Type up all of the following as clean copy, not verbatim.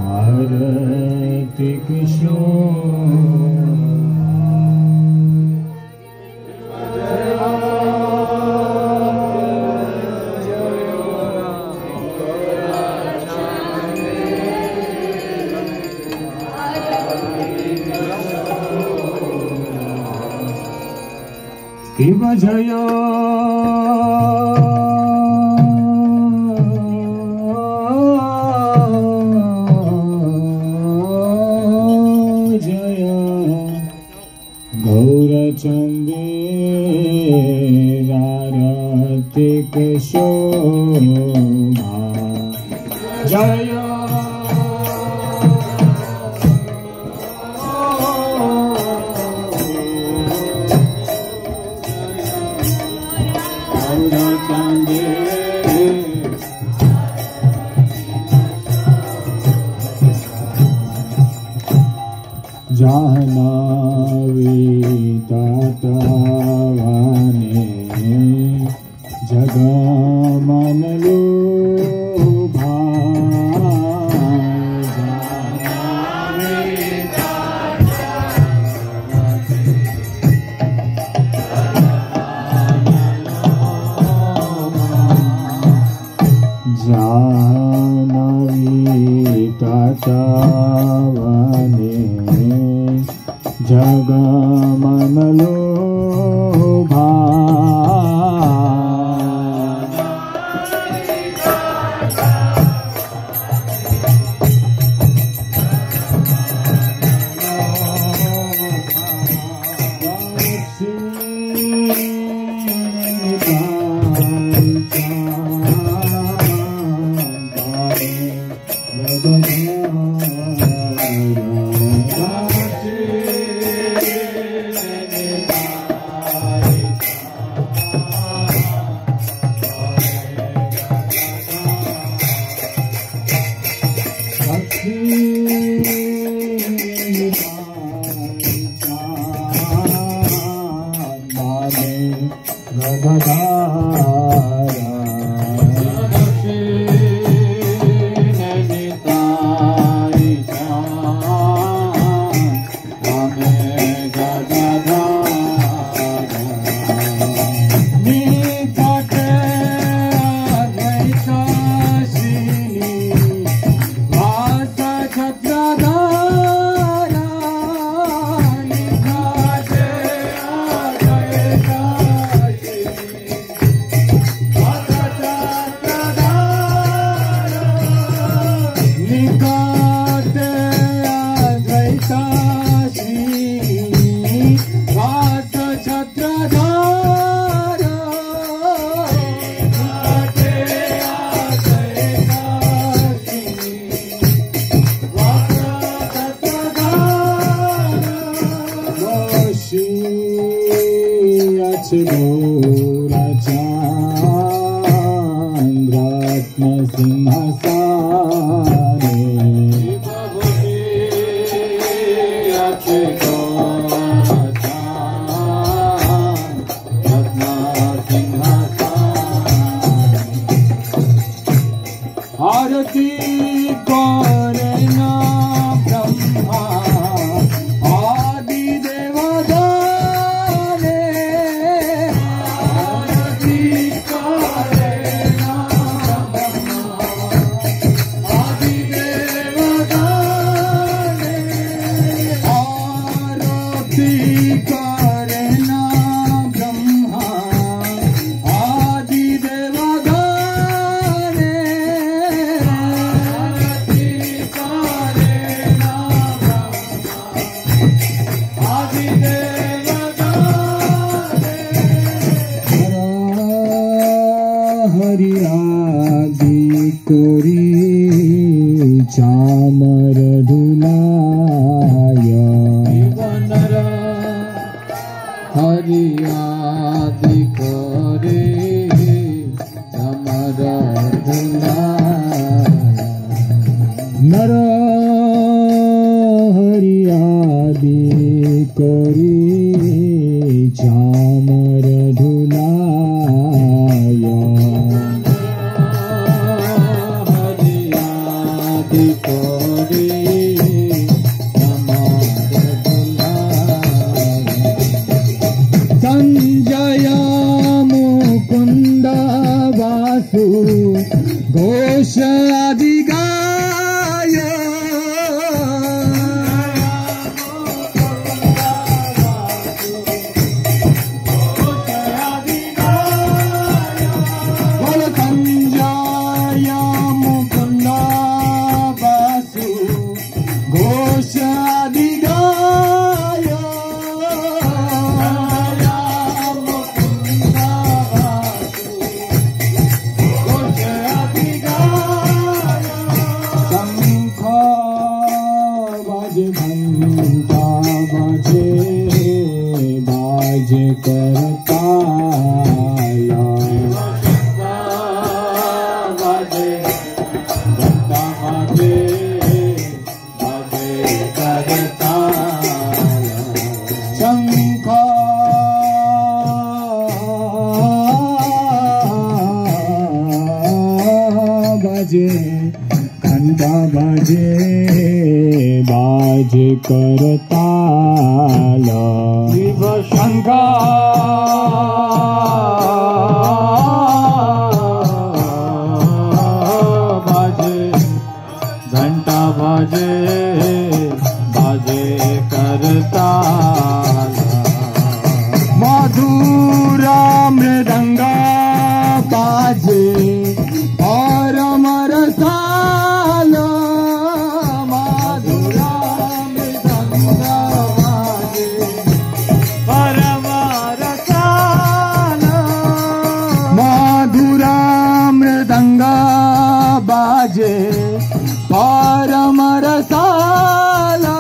आरती किशोर शिव जय जय गौरचंदे आरतिक शोभा जय जाह्नवी तातवाने जगमन लोभा जाह्नवी तातवाने जगमन लोभा आदि कोरी संजय मुकुंद वासु घोष आदि गाय बोल संजय मुकुंद वासु घोष आदि गाय बाज करताला बाजे घंटा बाजे बाजे करताला शंख बाजे घंटा बाजे बाज करताला शिव शंकर बाजे घंटा बाजे बाजे करताला मधुरा मृदंगा बाजे और मरसाला मृदंगा बाजे परम रसाला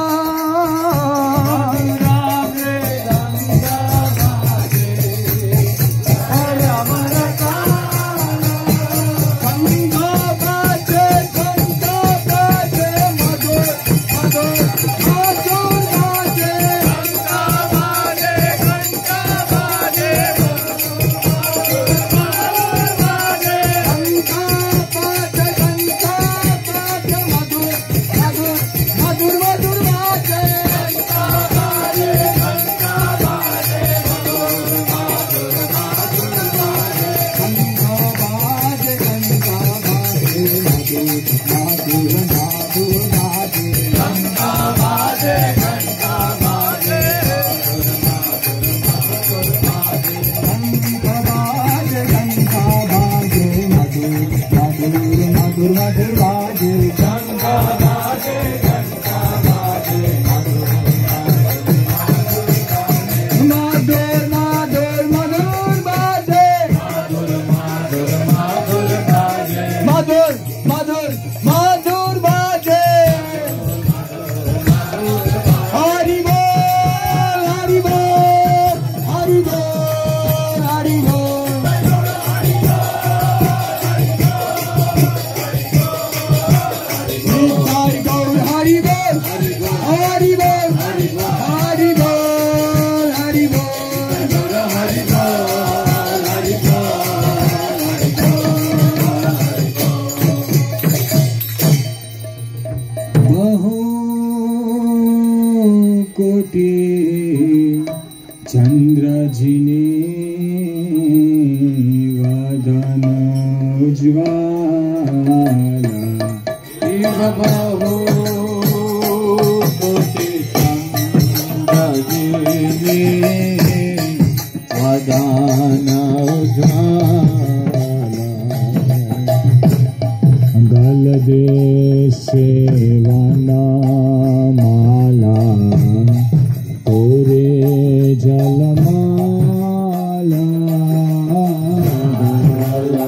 चंद्र जिने वदन उज्ज्वला इव बहु कोटि चंद्र जिने वदन उज्ज्वला गल देश वना माला तोरे जलमाला माला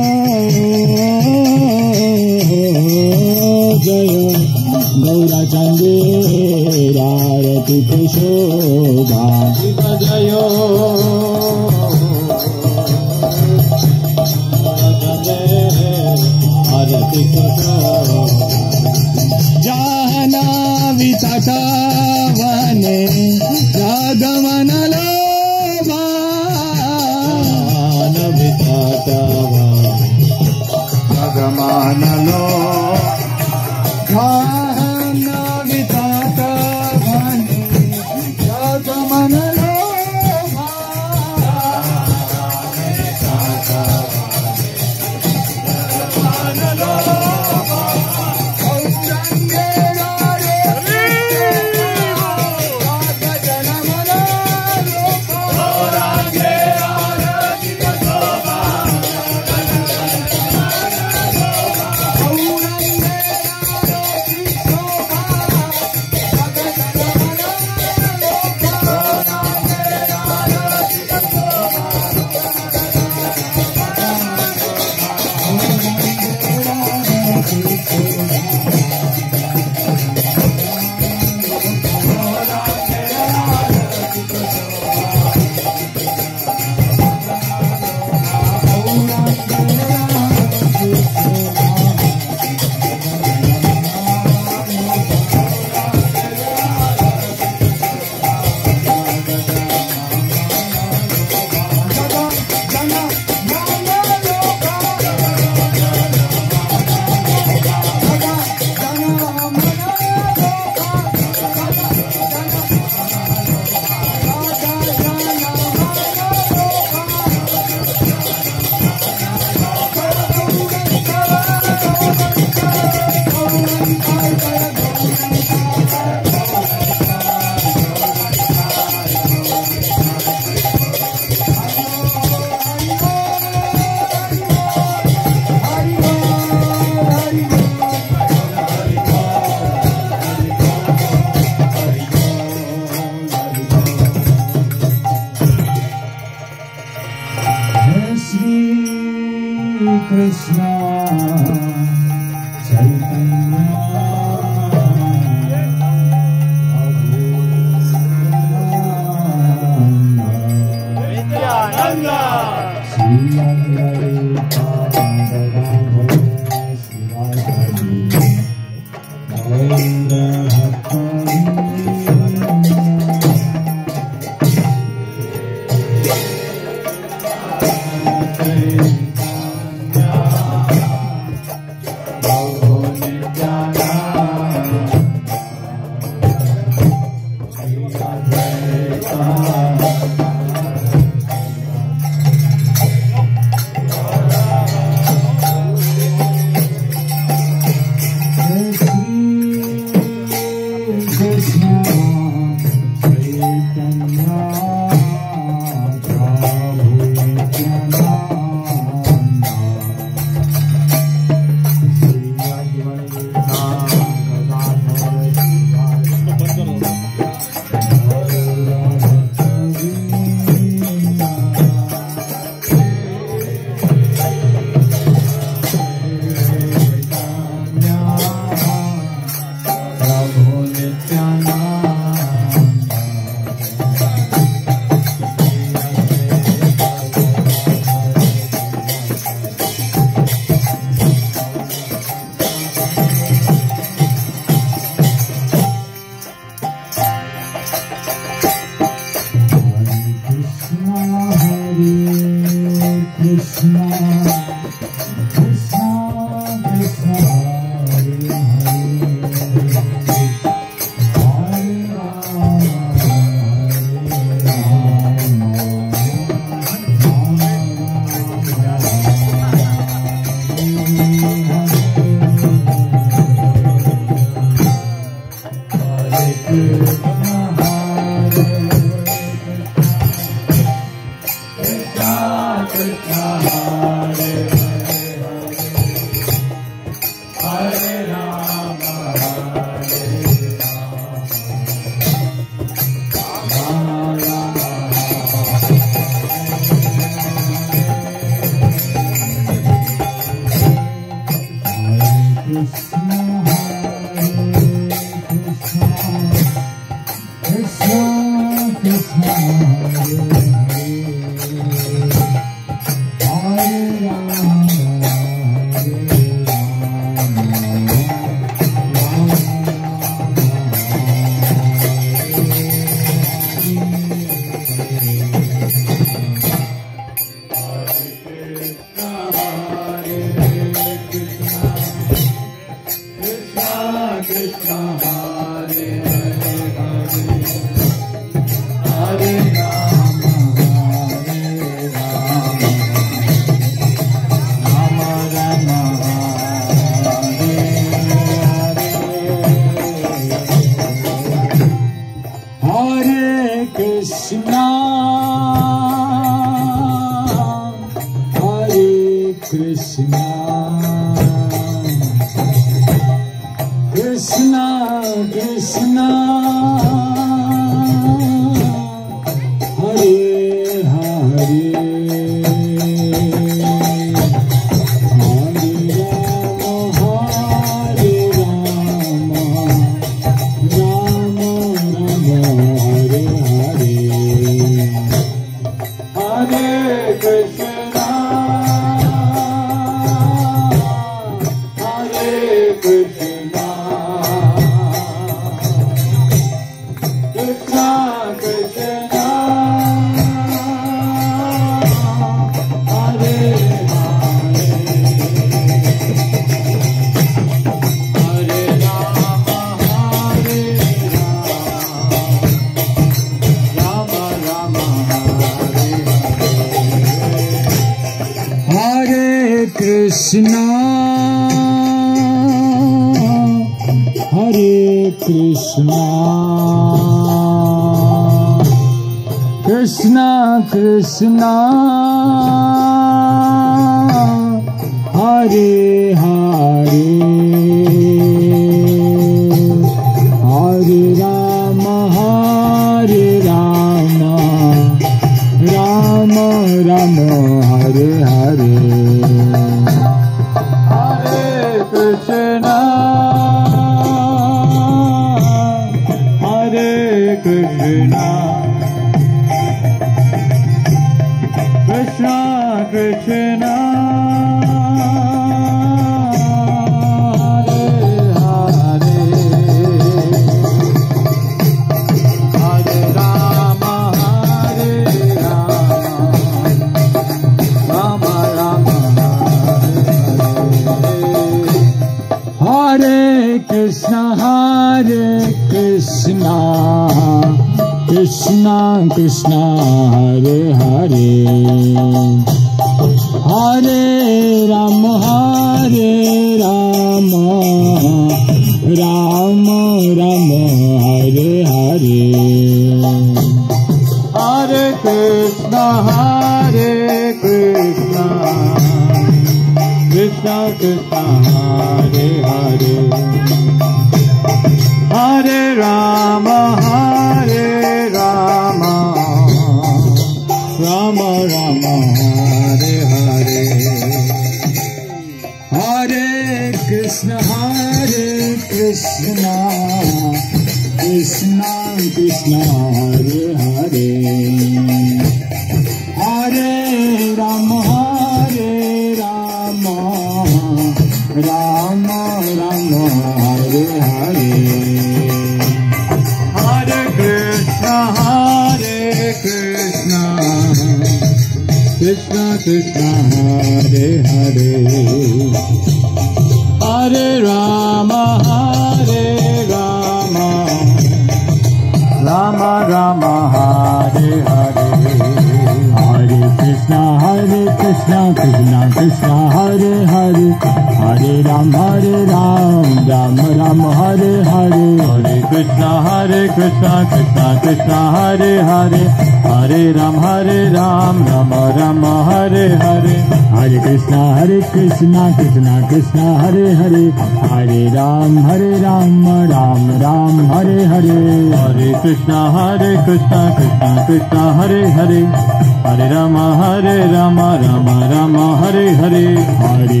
Hare Rama Rama Rama Hare Hare, Hare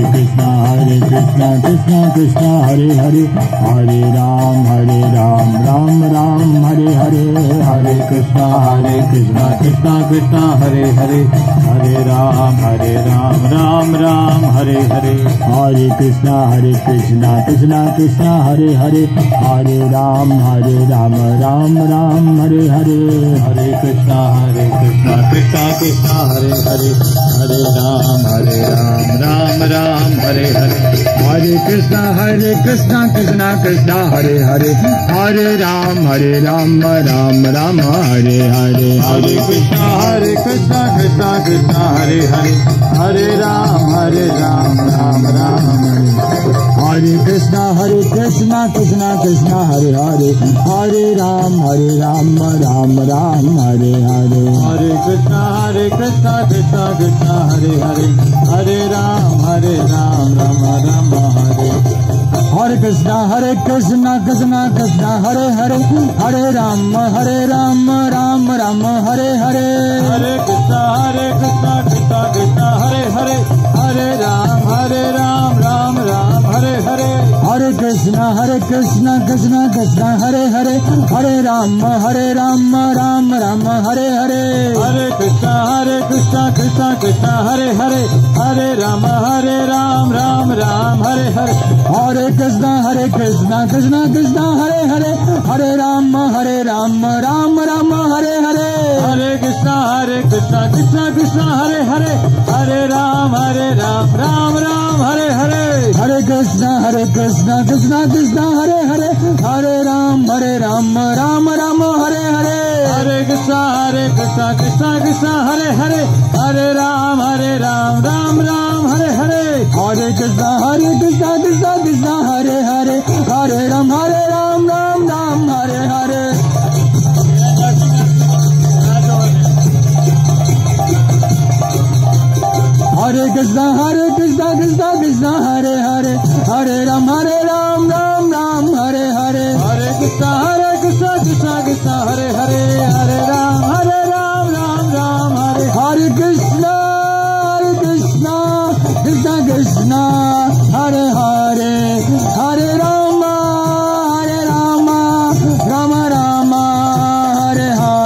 Krishna Krishna Krishna Hare Hare, Hare Ram Ram Ram Hare Hare, Hare Krishna Krishna Krishna Hare Hare, Hare Ram Ram Ram Hare Hare, Hare Krishna Krishna Krishna Hare Hare, Hare Ram Ram Ram Hare Hare, Hare Krishna Krishna Krishna Hare Hare, Hare Ram Ram Ram Hare Hare, Hare Krishna Krishna Krishna Hare Hare, Hare Ram Ram Ram Hare Hare, Hare Krishna Krishna Krishna Hare Hare, Hare Ram Ram Ram Hare, Hare Krishna Krishna Krishna Hare Hare, Hare Ram Ram Ram Hare Hare, Hare Krishna Krishna Krishna Hare Hare, Hare Ram Ram Ram Hare, Hare Krishna Krishna Krishna Hare Hare, Hare Ram Ram Ram Hare Hare, Hare Krishna Krishna Krishna Hare Hare, Hare Ram Ram Ram Hare Hare, Hare Krishna Krishna Krishna Hare Hare, Hare Ram Ram Ram Hare Hare, Hare Krishna Krishna Hare Hare, Hare Ram Ram Ram Hare Hare, Hare Krishna Krishna Krishna Hare Hare, Hare Ram Ram Hare Hare, Hare Krishna Krishna Krishna Hare Hare, Hare Ram Ram Hare Hare, Hare Krishna Krishna Krishna Hare Hare, Hare Ram Ram Hare Hare, Hare Krishna Krishna Krishna Hare Hare, Hare Ram Ram Hare Hare, Hare Krishna Krishna Hare Hare, Hare Ram Ram Hare Hare, Hare Krishna Krishna Hare Hare, Hare Ram Ram Hare Hare, Hare Krishna Krishna Hare Hare, Hare Ram Ram Hare, Hare Krishna Krishna Krishna Hare Hare, Hare Rama Rama Rama Hare Hare,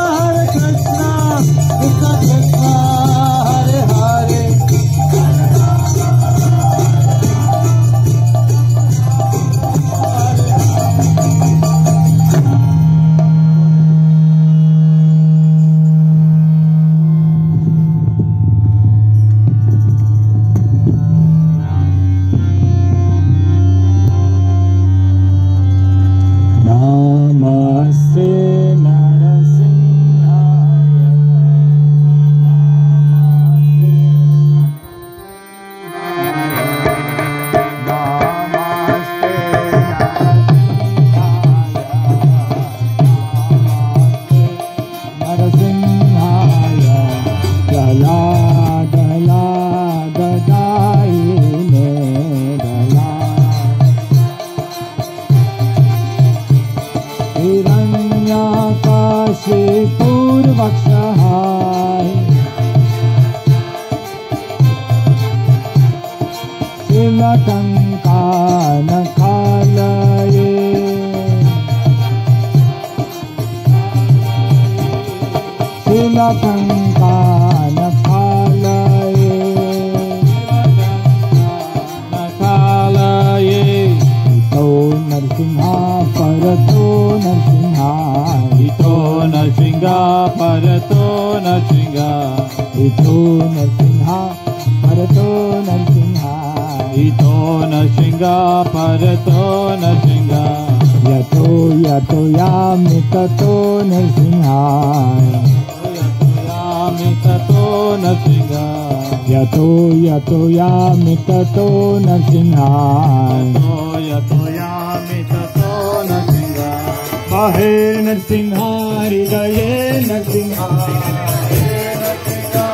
Hare Krishna Krishna Hare Hare,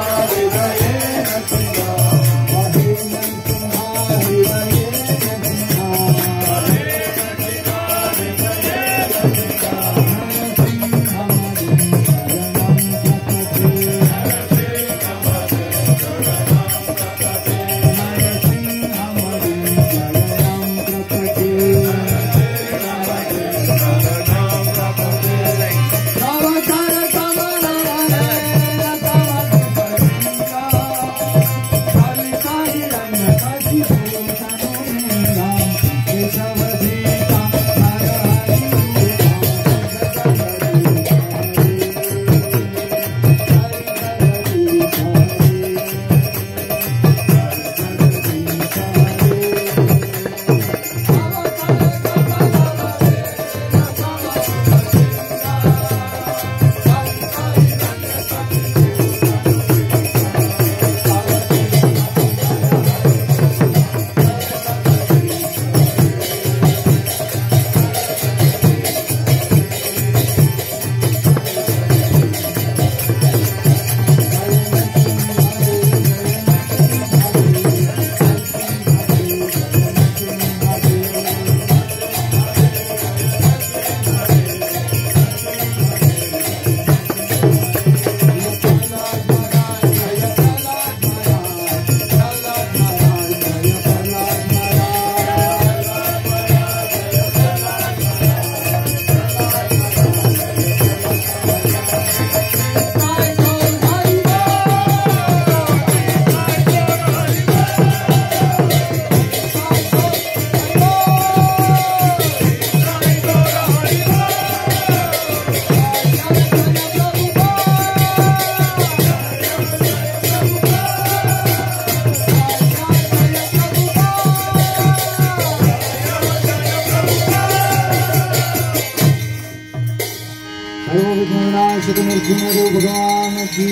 सर्वविघ्नविनाशक Narasimhadeva भगवान की,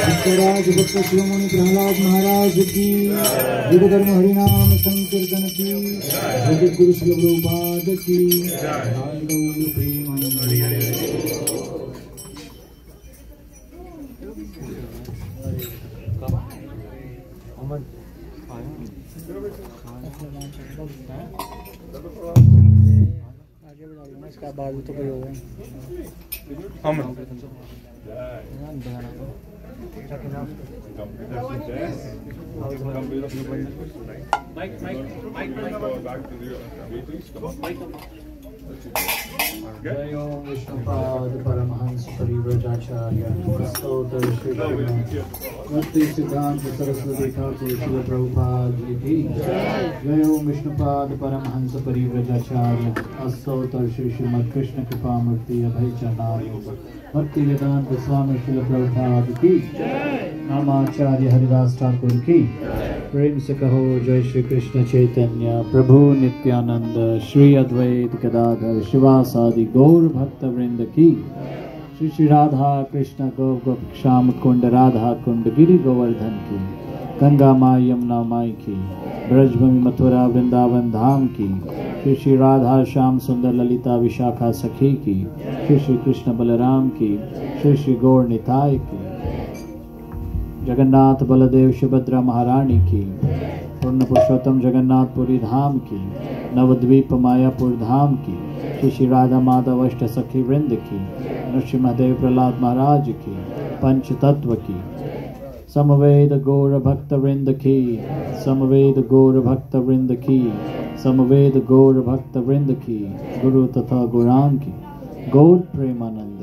भक्तराज भक्त शिरोमणि प्रहलाद महाराज की, युग धर्म हरिनाम संकीर्तन की, जगत गुरु श्री प्रभुपाद की, गौर प्रेमानंद। इसका बाजू तो कोई होगा जय ओम विष्णुपाद परमहंस परिव्रजाचार्य स्तोत्र भक्ति सिद्धांत सरस्वती ठाकुर श्रील प्रभुपाद जी की जय ओम विष्णुपाद परमहंस परिव्रजाचार्य स्तोत्र श्री श्रीमद कृष्ण कृपामूर्ति अभय चरणारविंद भक्ति वेदांत स्वामी श्रील प्रभुपाद की नामाचार्य हरिदास ठाकुर की प्रेम से कहो जय श्री कृष्ण चैतन्य प्रभु नित्यानंद श्री अद्वैत गदाधर शिवासादि गौर भक्त वृंद की श्री श्री राधा कृष्ण गोप श्याम कुंड राधा कुंड गिरि गोवर्धन की गंगा माई यमुना माई की ब्रजभूमि मथुरा वृंदावन धाम की श्री श्री राधा श्याम सुंदर ललिता विशाखा सखी की श्री श्री कृष्ण बलराम की श्री श्री गौर निताय की जगन्नाथ बलदेव सुभद्रा महारानी की पूर्ण पुरुषोत्तम जगन्नाथपुरी धाम की नवद्वीप मायापुर धाम की श्री श्री राधा माधव अष्ट सखी वृंद की नृसिंहदेव प्रहलाद महाराज की पंच तत्व की समवेद गौर भक्त वृंद की समवेद गौर भक्त वृंद की समवेद गौर भक्त वृंद की गुरु तथा गौरांग की गौर प्रेमानंद।